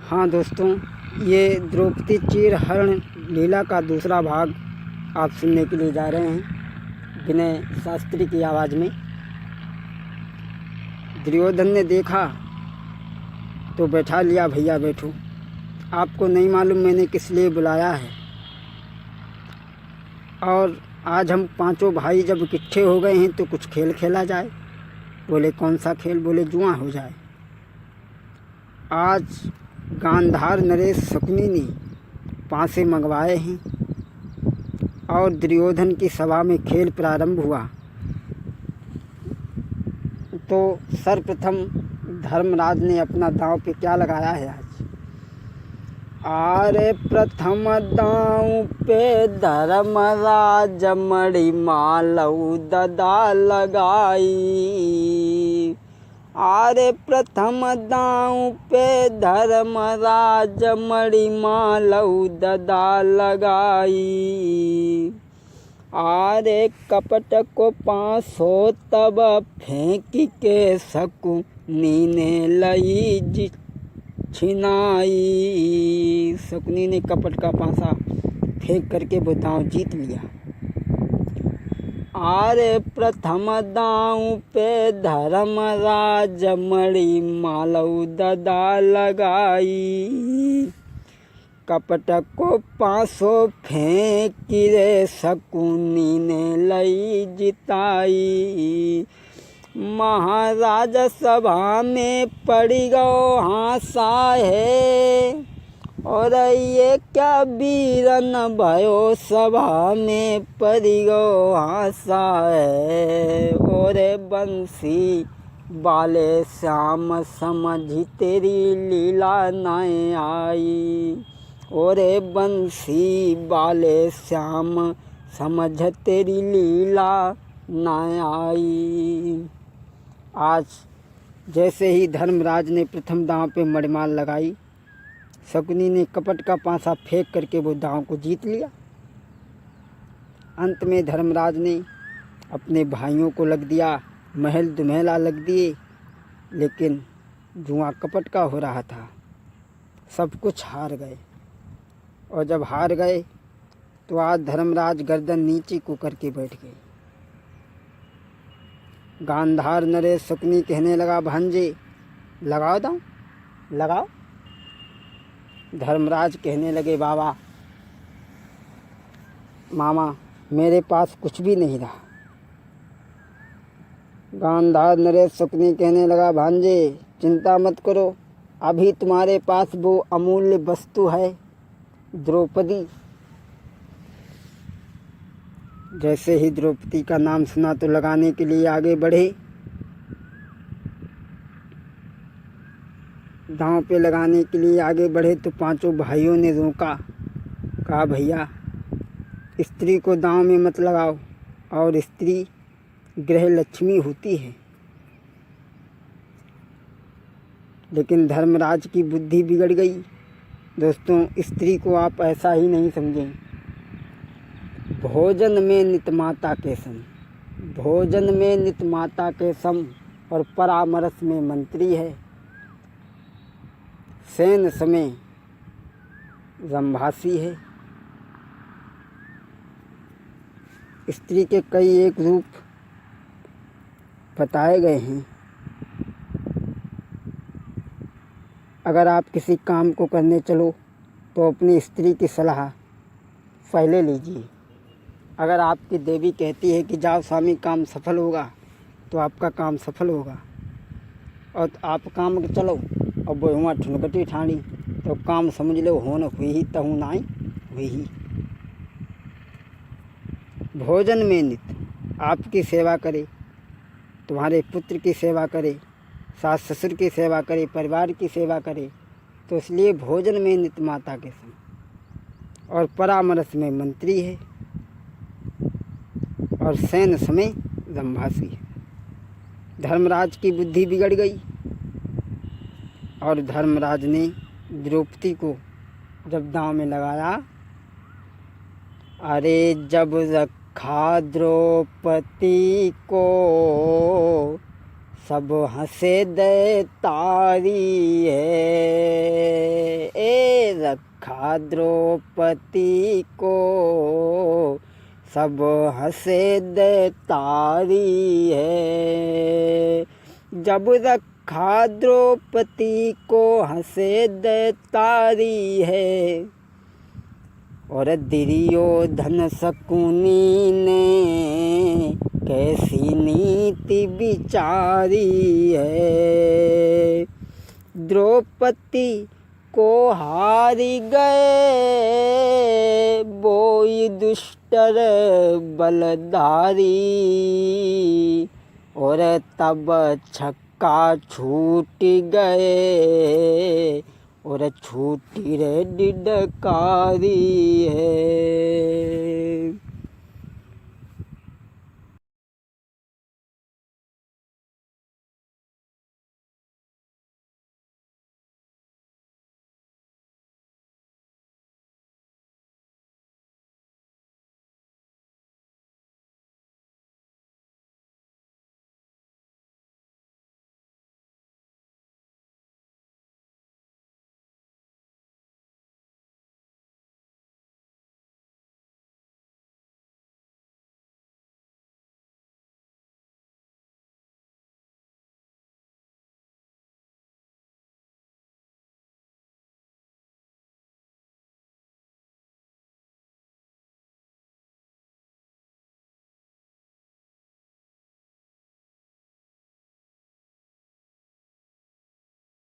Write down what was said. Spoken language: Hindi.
हाँ दोस्तों, ये द्रौपदी चीरहरण लीला का दूसरा भाग आप सुनने के लिए जा रहे हैं विनय शास्त्री की आवाज़ में। दुर्योधन ने देखा तो बैठा लिया, भैया बैठो, आपको नहीं मालूम मैंने किस लिए बुलाया है। और आज हम पांचों भाई जब इकट्ठे हो गए हैं तो कुछ खेल खेला जाए। बोले कौन सा खेल? बोले जुआ हो जाए। आज गांधार नरेश शकुनी ने पासे मंगवाए हैं और दुर्योधन की सभा में खेल प्रारंभ हुआ। तो सर्वप्रथम धर्मराज ने अपना दांव पे क्या लगाया है आज? आरे प्रथम दांव पे धर्मराज मणि मालऊ ददा लगाई। आरे प्रथम दांव पे धर्मराज मणि मालऊ ददा लगाई। आरे कपट को पासो तब फेंक के शकुनी ने लई छिनाई। शकुनी ने कपट का पासा फेंक करके वो दांव जीत लिया। आरे प्रथम दांव पे धर्मराज मणि मालऊ ददा लगाई। कपट को पासो फेंक रे शकुनी ने लई जिताई। महाराज सभा में पड़ी गो हासा है, और ये क्या वीरन भयो सभा में पड़ी गो हासा है। और बंसी बाले श्याम समझ तेरी लीला न आई। और बंसी बाले श्याम समझ तेरी लीला न आई। आज जैसे ही धर्मराज ने प्रथम दांव पे मणिमाल लगाई, शकुनी ने कपट का पासा फेंक करके वो दांव को जीत लिया। अंत में धर्मराज ने अपने भाइयों को लग दिया, महल दुमहला लग दिए, लेकिन जुआ कपट का हो रहा था। सब कुछ हार गए, और जब हार गए तो आज धर्मराज गर्दन नीचे को करके बैठ गए। गांधार नरेश शकुनी कहने लगा, भांजे लगाओ दांव, लगाओ। धर्मराज कहने लगे, बाबा मामा मेरे पास कुछ भी नहीं रहा। गांधार नरेश शकुनी कहने लगा, भांजे चिंता मत करो, अभी तुम्हारे पास वो अमूल्य वस्तु है द्रौपदी। जैसे ही द्रौपदी का नाम सुना तो लगाने के लिए आगे बढ़े। दांव पे लगाने के लिए आगे बढ़े तो पांचों भाइयों ने रोका, कहा भैया स्त्री को दांव में मत लगाओ, और स्त्री गृह लक्ष्मी होती है। लेकिन धर्मराज की बुद्धि बिगड़ गई। दोस्तों, स्त्री को आप ऐसा ही नहीं समझें। भोजन में नित माता के सम, भोजन में नित माता के सम, और परामर्श में मंत्री है। शयन समय रंभासी है। स्त्री के कई एक रूप बताए गए हैं। अगर आप किसी काम को करने चलो तो अपनी स्त्री की सलाह पहले लीजिए। अगर आपकी देवी कहती है कि जाओ स्वामी काम सफल होगा, तो आपका काम सफल होगा। और आप काम के चलो और वहाँ ठुनकटी ठाणी, तो काम समझ लो हो न हुई ही, तहु नाई हुई ही। भोजन में नित आपकी सेवा करे, तुम्हारे पुत्र की सेवा करे, सास ससुर की सेवा करे, परिवार की सेवा करे, तो इसलिए भोजन में नित माता के सम, और परामर्श में मंत्री है, और शयन समय रंभासी है। धर्मराज की बुद्धि बिगड़ गई, और धर्मराज ने द्रौपदी को जब दांव में लगाया, अरे जब रखा द्रौपदी को सब हंसे दे तारी है। रखा द्रौपदी को, सब हंसे दैतारी है। जब रखा द्रौपदी को हंसे दैतारी है, और दुर्योधन शकुनी ने कैसी नीति विचारी है। द्रौपदी को हारी गए बोई दुष्टर बलधारी, और तब छक्का छूट गए, और छूटी रे डिडकारी है।